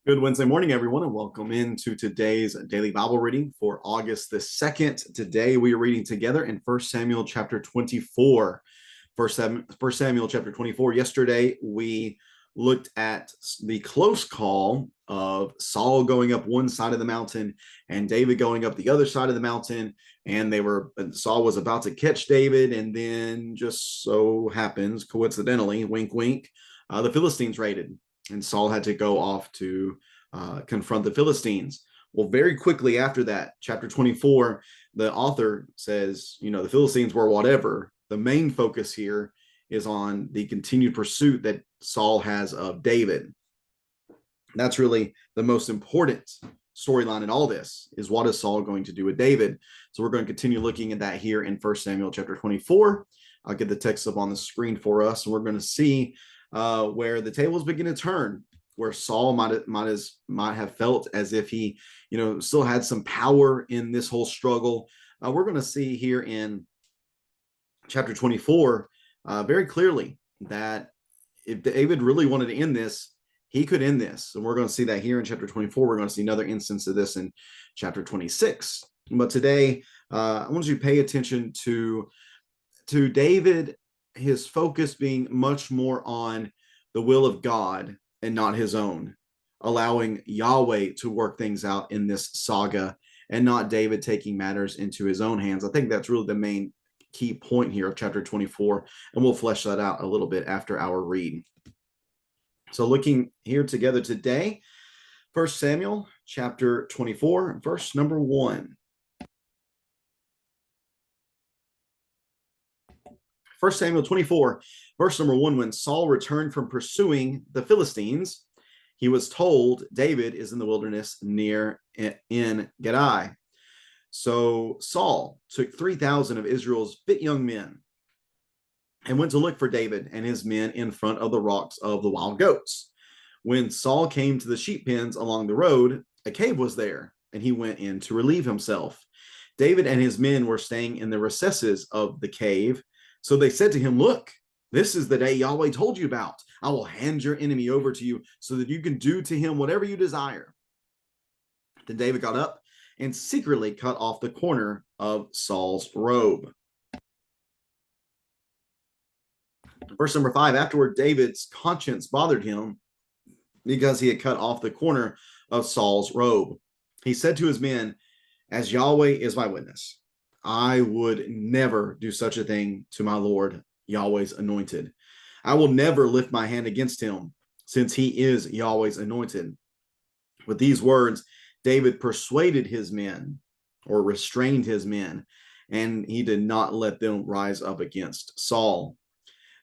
Good Wednesday morning, everyone, and welcome into today's daily Bible reading for August the 2nd. Today we are reading together in 1 Samuel chapter 24. 1 Samuel chapter 24. Yesterday we looked at the close call of Saul going up one side of the mountain and David going up the other side of the mountain. And Saul was about to catch David, and then just so happens, coincidentally, wink, wink, the Philistines raided and Saul had to go off to confront the Philistines. Well, very quickly after that, chapter 24, the author says, the Philistines were whatever. The main focus here is on the continued pursuit that Saul has of David. That's really the most important storyline in all this, is what is Saul going to do with David? So we're going to continue looking at that here in 1 Samuel chapter 24. I'll get the text up on the screen for us, and we're going to see where the tables begin to turn, where Saul might have felt as if he, still had some power in this whole struggle. We're going to see here in chapter 24 very clearly that if David really wanted to end this, he could end this. And we're going to see that here in chapter 24. We're going to see another instance of this in chapter 26. But today, I want you to pay attention to David, his focus being much more on the will of God and not his own, allowing Yahweh to work things out in this saga and not David taking matters into his own hands. I think that's really the main key point here of chapter 24, and we'll flesh that out a little bit after our read. So looking here together today, 1 Samuel chapter 24, verse number 1. 1 Samuel 24, verse number 1, when Saul returned from pursuing the Philistines, he was told David is in the wilderness near En Gedi. So Saul took 3,000 of Israel's fit young men and went to look for David and his men in front of the rocks of the wild goats. When Saul came to the sheep pens along the road, a cave was there, and he went in to relieve himself. David and his men were staying in the recesses of the cave. So they said to him, "Look, this is the day Yahweh told you about. I will hand your enemy over to you so that you can do to him whatever you desire." Then David got up and secretly cut off the corner of Saul's robe. Verse number 5, afterward, David's conscience bothered him because he had cut off the corner of Saul's robe. He said to his men, "As Yahweh is my witness, I would never do such a thing to my Lord, Yahweh's anointed. I will never lift my hand against him, since he is Yahweh's anointed." With these words, David persuaded his men, or restrained his men, and he did not let them rise up against Saul.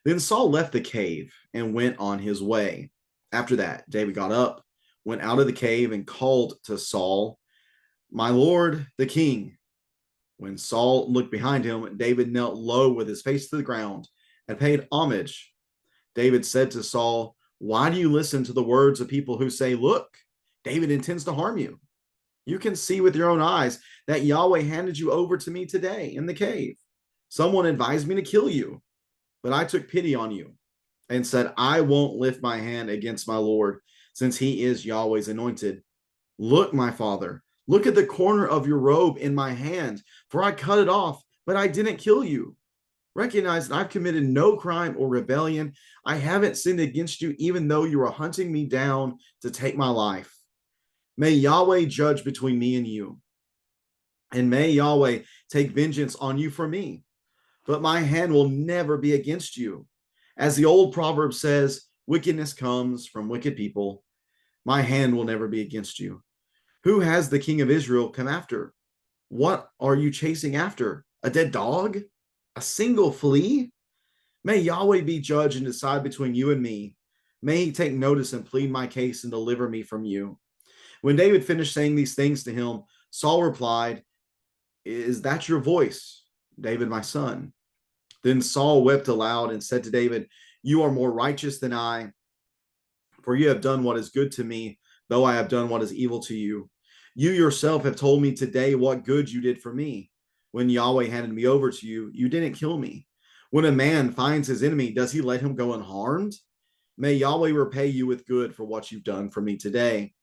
Then Saul left the cave and went on his way. After that, David got up, went out of the cave, and called to Saul, "My lord, the king." When Saul looked behind him, David knelt low with his face to the ground and paid homage. David said to Saul, "Why do you listen to the words of people who say, 'Look, David intends to harm you'? You can see with your own eyes that Yahweh handed you over to me today in the cave. Someone advised me to kill you, but I took pity on you and said, I won't lift my hand against my Lord, since he is Yahweh's anointed. Look, my father, look at the corner of your robe in my hand, for I cut it off, but I didn't kill you. Recognize that I've committed no crime or rebellion. I haven't sinned against you, even though you are hunting me down to take my life. May Yahweh judge between me and you, and may Yahweh take vengeance on you for me. But my hand will never be against you. As the old proverb says, wickedness comes from wicked people. My hand will never be against you. Who has the king of Israel come after? What are you chasing after? A dead dog? A single flea? May Yahweh be judge and decide between you and me. May he take notice and plead my case and deliver me from you." When David finished saying these things to him, Saul replied, "Is that your voice, David, my son?" Then Saul wept aloud and said to David, "You are more righteous than I, for you have done what is good to me, though I have done what is evil to you. You yourself have told me today what good you did for me. When Yahweh handed me over to you, you didn't kill me. When a man finds his enemy, does he let him go unharmed? May Yahweh repay you with good for what you've done for me today.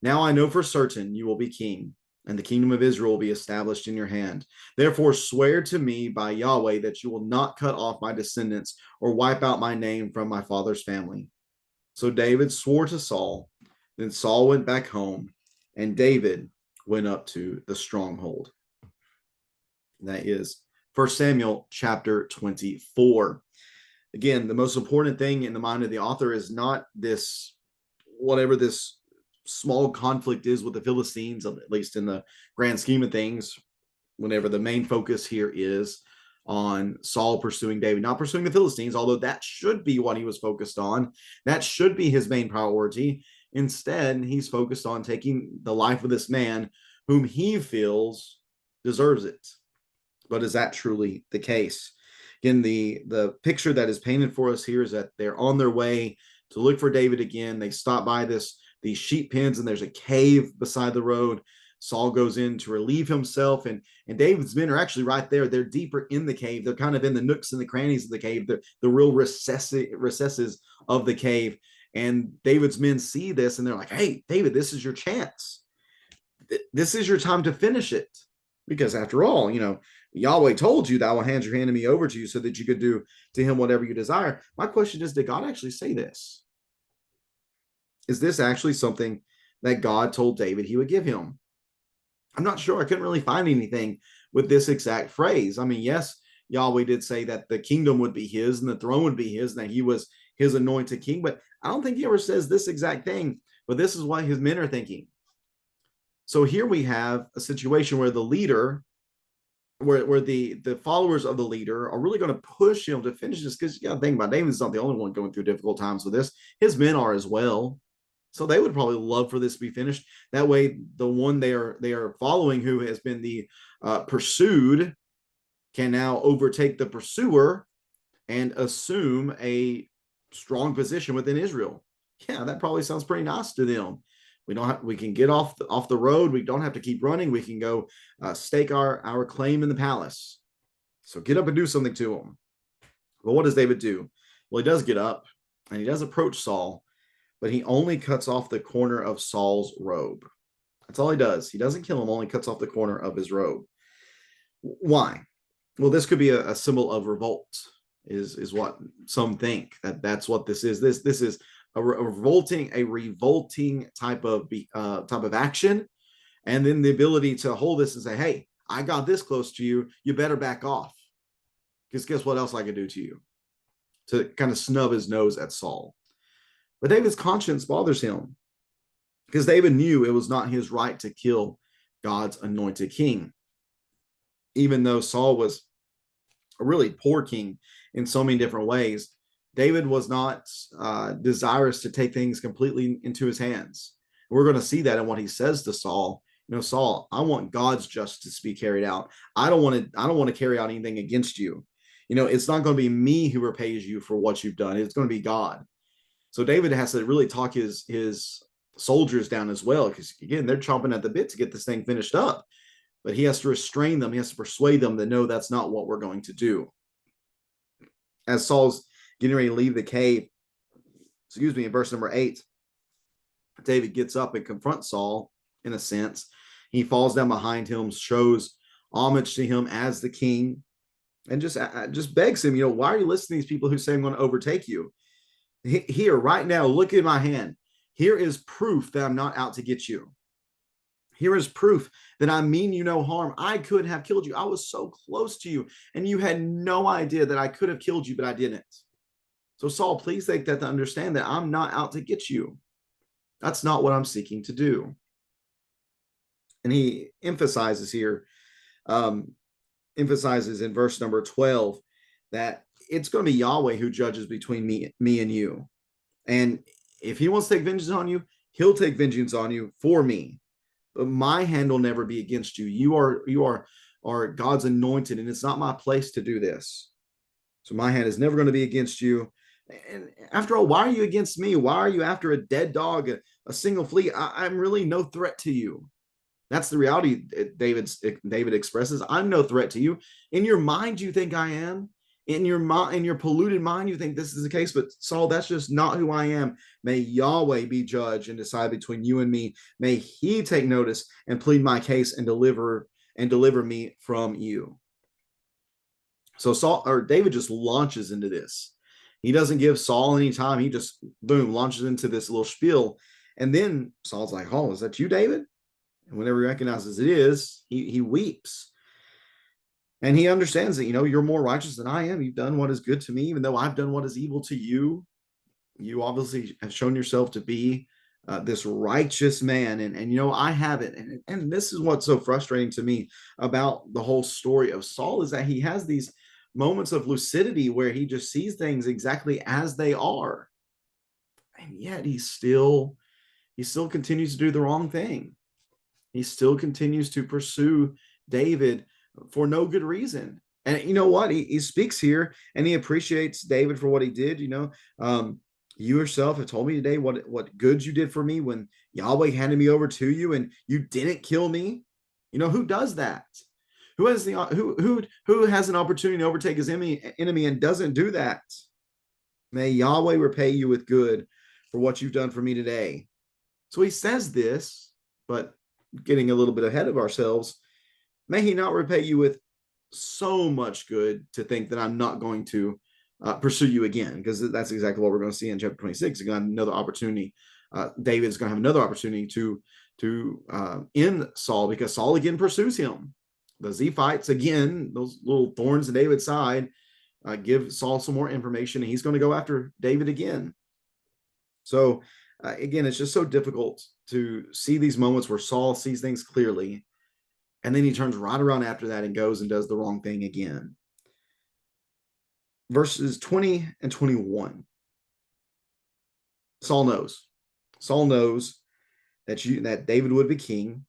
Now I know for certain you will be king, and the kingdom of Israel will be established in your hand. Therefore, swear to me by Yahweh that you will not cut off my descendants or wipe out my name from my father's family." So David swore to Saul. Then Saul went back home, and David went up to the stronghold. That is 1 Samuel chapter 24. Again, the most important thing in the mind of the author is not this, whatever this small conflict is with the Philistines, at least in the grand scheme of things, whenever the main focus here is on Saul pursuing David, not pursuing the Philistines, although that should be what he was focused on. That should be his main priority. Instead, he's focused on taking the life of this man whom he feels deserves it. But is that truly the case? Again, the picture that is painted for us here is that they're on their way to look for David again. They stop by these sheep pens, and there's a cave beside the road. Saul goes in to relieve himself, and David's men are actually right there. They're deeper in the cave. They're kind of in the nooks and the crannies of the cave, the real recesses of the cave. And David's men see this, and they're like, "Hey, David, this is your chance. This is your time to finish it." Because after all, Yahweh told you that I will hand your enemy over to you so that you could do to him whatever you desire. My question is, did God actually say this? Is this actually something that God told David he would give him? I'm not sure. I couldn't really find anything with this exact phrase. I mean, yes, Yahweh did say that the kingdom would be his and the throne would be his, and that he was his anointed king, but I don't think he ever says this exact thing. But this is what his men are thinking. So here we have a situation where the leader, where the followers of the leader are really going to push him to finish this, because you got to think about, David's not the only one going through difficult times with this. His men are as well. So they would probably love for this to be finished. That way, the one they are following, who has been the pursued, can now overtake the pursuer and assume a strong position within Israel. Yeah, that probably sounds pretty nice to them. We can get off the road. We don't have to keep running. We can go stake our claim in the palace. So get up and do something to him. But what does David do? Well, he does get up and he does approach Saul, but he only cuts off the corner of Saul's robe. That's all he does. He doesn't kill him, only cuts off the corner of his robe. Why? Well, this could be a symbol of revolt, is what some think. That's what this is. This is a revolting type of action, and then the ability to hold this and say, "Hey, I got this close to you. You better back off, because guess what else I could do to you?" To kind of snub his nose at Saul. But David's conscience bothers him, because David knew it was not his right to kill God's anointed king. Even though Saul was a really poor king in so many different ways, David was not desirous to take things completely into his hands. We're going to see that in what he says to Saul. Saul, I want God's justice to be carried out. I don't want to carry out anything against you. It's not going to be me who repays you for what you've done. It's going to be God. So David has to really talk his soldiers down as well, because again, they're chomping at the bit to get this thing finished up. But he has to restrain them. He has to persuade them that no, that's not what we're going to do. As Saul's getting ready to leave the cave, in verse number 8, David gets up and confronts Saul in a sense. He falls down behind him, shows homage to him as the king, and just begs him, why are you listening to these people who say I'm going to overtake you? Here, right now, look at my hand. Here is proof that I'm not out to get you. Here is proof that I mean you no harm. I could have killed you. I was so close to you, and you had no idea that I could have killed you, but I didn't. So Saul, please take that to understand that I'm not out to get you. That's not what I'm seeking to do. And he emphasizes here, emphasizes in verse number 12, that it's going to be Yahweh who judges between me and you. And if he wants to take vengeance on you, he'll take vengeance on you for me. But my hand will never be against you. You are God's anointed, and it's not my place to do this. So my hand is never going to be against you. And after all, why are you against me? Why are you after a dead dog, a single flea? I'm really no threat to you. That's the reality David expresses. I'm no threat to you. In your mind, you think I am. In your mind, in your polluted mind, you think this is the case, but Saul, that's just not who I am. May Yahweh be judge and decide between you and me. May he take notice and plead my case and deliver me from you. So Saul or David just launches into this. He doesn't give Saul any time. He just boom launches into this little spiel. And then Saul's like, "Oh, is that you, David?" And whenever he recognizes it is, he weeps. And he understands that, you're more righteous than I am. You've done what is good to me, even though I've done what is evil to you. You obviously have shown yourself to be this righteous man. And I haven't. And this is what's so frustrating to me about the whole story of Saul is that he has these moments of lucidity where he just sees things exactly as they are. And yet he still continues to do the wrong thing. He still continues to pursue David for no good reason. And you know what? He speaks here and he appreciates David for what he did. You yourself have told me today what good you did for me when Yahweh handed me over to you and you didn't kill me. Who does that? Who has who has an opportunity to overtake his enemy and doesn't do that? May Yahweh repay you with good for what you've done for me today. So he says this, but getting a little bit ahead of ourselves, may he not repay you with so much good to think that I'm not going to pursue you again, because that's exactly what we're going to see in chapter 26. You're going to have another opportunity. David's going to have another opportunity to end Saul, because Saul again pursues him. The Ziphites again, those little thorns in David's side, give Saul some more information, and he's going to go after David again. So again, it's just so difficult to see these moments where Saul sees things clearly, and then he turns right around after that and goes and does the wrong thing again. Verses 20 and 21. Saul knows that David would be king,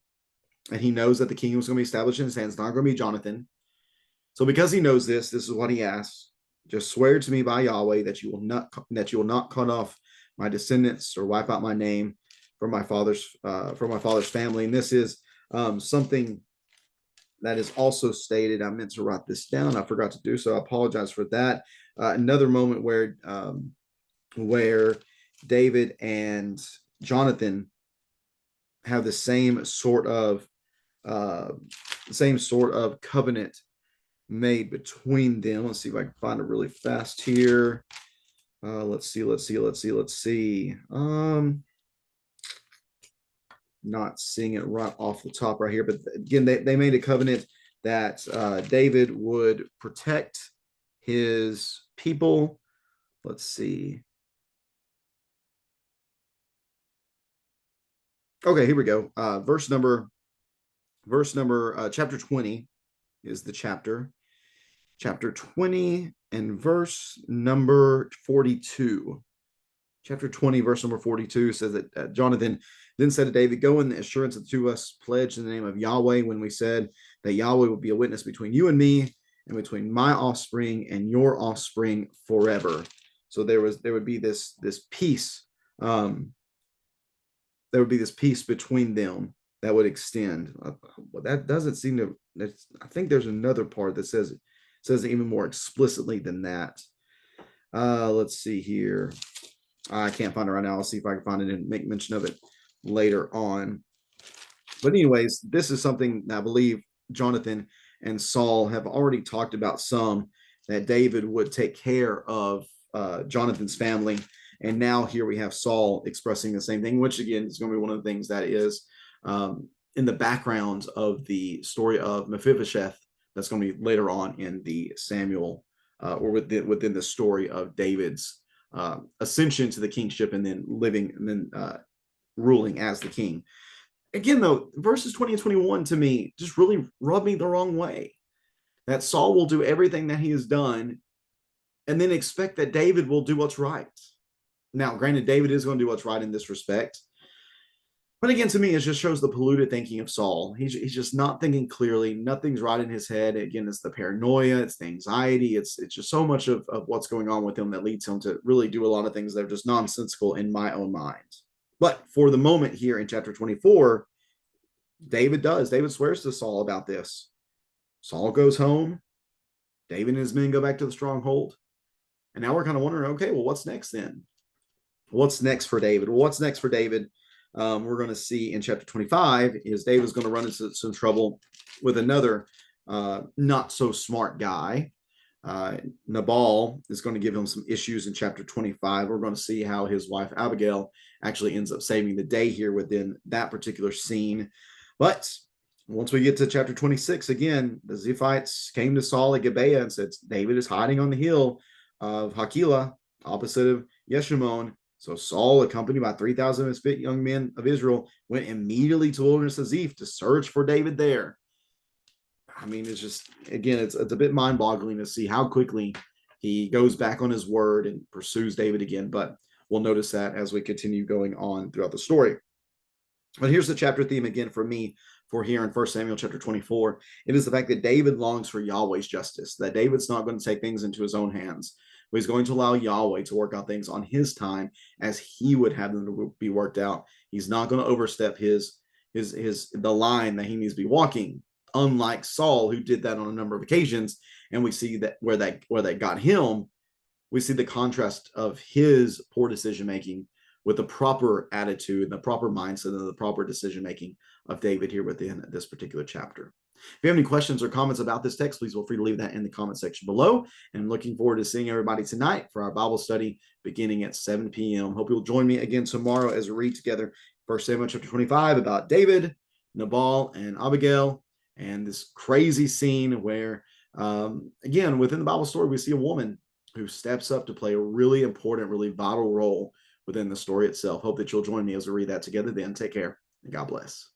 and he knows that the king was going to be established in his hands. It's not going to be Jonathan. So because he knows this is what he asks: just swear to me by Yahweh that you will not cut off my descendants or wipe out my name from my father's family. And this is something that is also stated. I meant to write this down. I forgot to do so. I apologize for that. Another moment where David and Jonathan have the same sort of covenant made between them. Let's see if I can find it really fast here. Let's see. Not seeing it right off the top right here, but again, they made a covenant that David would protect his people. Let's see. Okay, here we go. Chapter 20 is the chapter. Chapter 20 and verse number 42. Chapter 20, verse number 42 says that Jonathan then said to David, "Go in the assurance that to us pledged in the name of Yahweh when we said that Yahweh would be a witness between you and me and between my offspring and your offspring forever." So there would be this peace. There would be this peace between them that would extend. That doesn't seem to. I think there's another part that says it even more explicitly than that. Let's see here. I can't find it right now. I'll see if I can find it and make mention of it later on. But anyways, this is something that I believe Jonathan and Saul have already talked about some, that David would take care of Jonathan's family. And now here we have Saul expressing the same thing, which again is going to be one of the things that is in the background of the story of Mephibosheth. That's going to be later on in the Samuel or within the story of David's ascension to the kingship and then living and then ruling as the king. Again, though, verses 20 and 21 to me just really rub me the wrong way. That Saul will do everything that he has done and then expect that David will do what's right. Now, granted, David is going to do what's right in this respect. But again, to me, it just shows the polluted thinking of Saul. He's just not thinking clearly. Nothing's right in his head. Again, it's the paranoia, it's the anxiety, it's just so much of what's going on with him that leads him to really do a lot of things that are just nonsensical in my own mind. But for the moment here in chapter 24, David swears to Saul about this. Saul goes home. David and his men go back to the stronghold. And now we're kind of wondering, okay, well, what's next then? What's next for David? Well, what's next for David? We're going to see in chapter 25 is David's going to run into some trouble with another not so smart guy. Nabal is going to give him some issues in chapter 25. We're going to see how his wife Abigail actually ends up saving the day here within that particular scene. But once we get to chapter 26, again, the Ziphites came to Saul at Gibeah and said, David is hiding on the hill of Hakilah, opposite of Yeshimon. So Saul, accompanied by 3,000 of his fit young men of Israel, went immediately to the wilderness of Ziph to search for David there. I mean, it's just, again, it's a bit mind-boggling to see how quickly he goes back on his word and pursues David again. But we'll notice that as we continue going on throughout the story. But here's the chapter theme again for me for here in 1 Samuel chapter 24. It is the fact that David longs for Yahweh's justice, that David's not going to take things into his own hands, but he's going to allow Yahweh to work out things on his time as he would have them to be worked out. He's not going to overstep the line that he needs to be walking, unlike Saul, who did that on a number of occasions. And we see that where that got him, we see the contrast of his poor decision making with the proper attitude and the proper mindset and the proper decision making of David here within this particular chapter. If you have any questions or comments about this text, please feel free to leave that in the comment section below. And I'm looking forward to seeing everybody tonight for our Bible study beginning at 7 p.m. Hope you'll join me again tomorrow as we read together 1 Samuel chapter 25 about David, Nabal, and Abigail, and this crazy scene where, again, within the Bible story, we see a woman who steps up to play a really important, really vital role within the story itself. Hope that you'll join me as we read that together then. Take care and God bless.